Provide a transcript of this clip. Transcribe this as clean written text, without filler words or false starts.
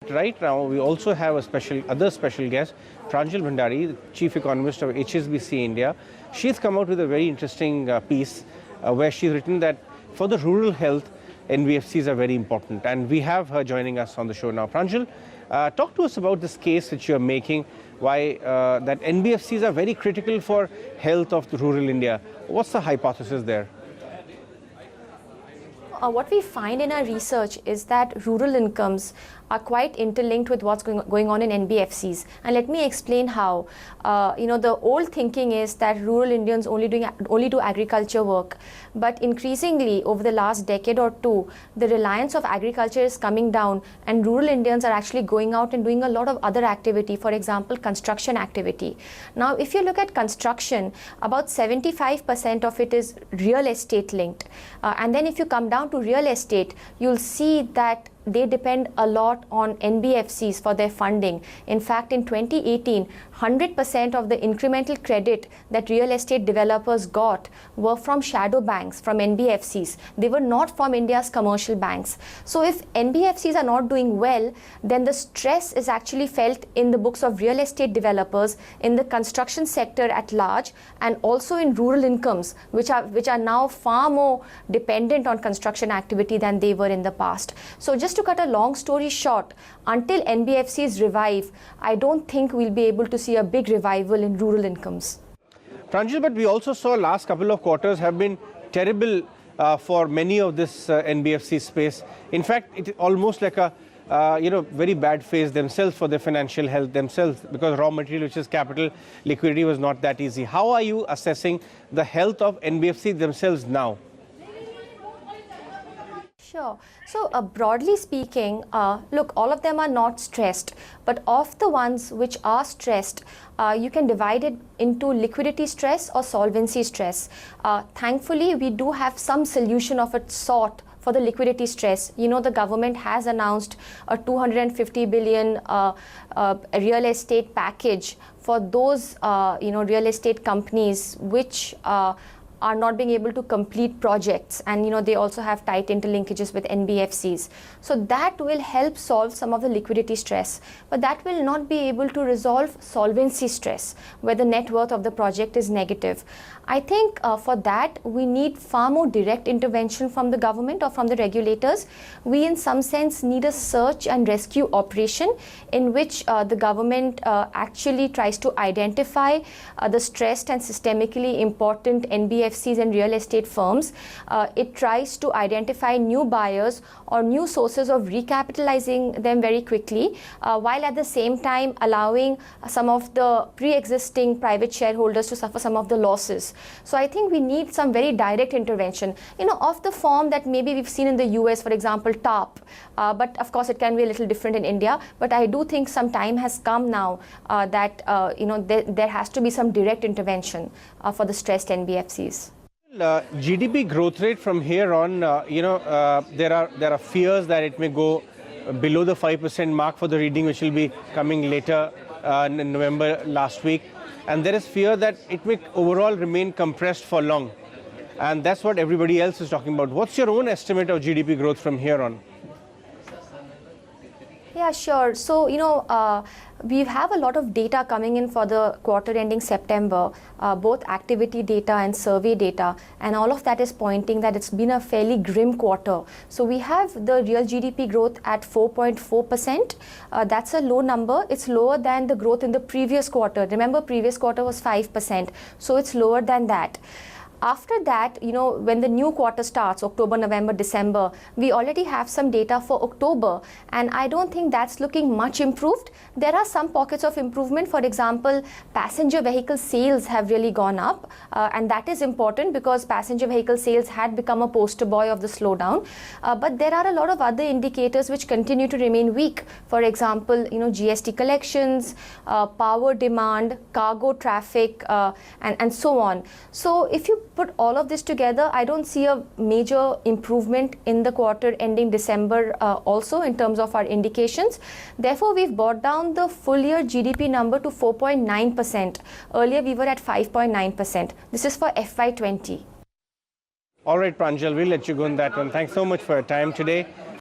Right now, we also have a other special guest, Pranjul Bhandari, the Chief Economist of HSBC India. She's come out with a very interesting piece where she's written that for the rural health, NBFCs are very important. And we have her joining us on the show now. Pranjul, talk to us about this case that you're making, why that NBFCs are very critical for health of the rural India. What's the hypothesis there? What we find in our research is that rural incomes are quite interlinked with what's going on in NBFCs. And let me explain how. The old thinking is that rural Indians only do agriculture work. But increasingly, over the last decade or two, the reliance of agriculture is coming down, and rural Indians are actually going out and doing a lot of other activity, for example, construction activity. Now, if you look at construction, about 75% of it is real estate linked. And then if you come down to real estate, you'll see that they depend a lot on NBFCs for their funding. In fact, in 2018, 100% of the incremental credit that real estate developers got were from shadow banks, from NBFCs. They were not from India's commercial banks. So if NBFCs are not doing well, then the stress is actually felt in the books of real estate developers, in the construction sector at large, and also in rural incomes, which are now far more dependent on construction activity than they were in the past. So just to cut a long story short, until NBFCs revive, I don't think we'll be able to see a big revival in rural incomes. Pranjul, but we also saw last couple of quarters have been terrible for many of this NBFC space. In fact, it's almost like a very bad phase themselves for their financial health themselves, because raw material, which is capital, liquidity was not that easy. How are you assessing the health of NBFC themselves now? Sure. So broadly speaking, look, all of them are not stressed, but of the ones which are stressed, you can divide it into liquidity stress or solvency stress. Thankfully, we do have some solution of its sort for the liquidity stress. The government has announced a 250 billion real estate package for those, real estate companies which are not being able to complete projects, and they also have tight interlinkages with NBFCs. So that will help solve some of the liquidity stress, but that will not be able to resolve solvency stress, where the net worth of the project is negative. I think for that, we need far more direct intervention from the government or from the regulators. We, in some sense, need a search and rescue operation in which the government actually tries to identify the stressed and systemically important NBFCs and real estate firms. It tries to identify new buyers or new sources of recapitalizing them very quickly, while at the same time allowing some of the pre-existing private shareholders to suffer some of the losses. So I think we need some very direct intervention, of the form that maybe we've seen in the US, for example, TARP. But of course, it can be a little different in India. But I do think some time has come now that there has to be some direct intervention for the stressed NBFCs. GDP growth rate from here on, there are fears that it may go below the 5% mark for the reading, which will be coming later in November last week. And there is fear that it may overall remain compressed for long. And that's what everybody else is talking about. What's your own estimate of GDP growth from here on? Yeah, sure. So, we have a lot of data coming in for the quarter ending September, both activity data and survey data, and all of that is pointing that it's been a fairly grim quarter. So we have the real GDP growth at 4.4%. That's a low number. It's lower than the growth in the previous quarter. Remember, previous quarter was 5%. So it's lower than that. After that, when the new quarter starts, October, November, December, we already have some data for October, and I don't think that's looking much improved. There are some pockets of improvement. For example, passenger vehicle sales have really gone up, and that is important because passenger vehicle sales had become a poster boy of the slowdown. But there are a lot of other indicators which continue to remain weak. For example, GST collections, power demand, cargo traffic, and so on. So if you put all of this together, I don't see a major improvement in the quarter ending December also in terms of our indications. Therefore, we've brought down the full year GDP number to 4.9%. Earlier, we were at 5.9%. This is for FY20. All right, Pranjul, we'll let you go on that one. Thanks so much for your time today.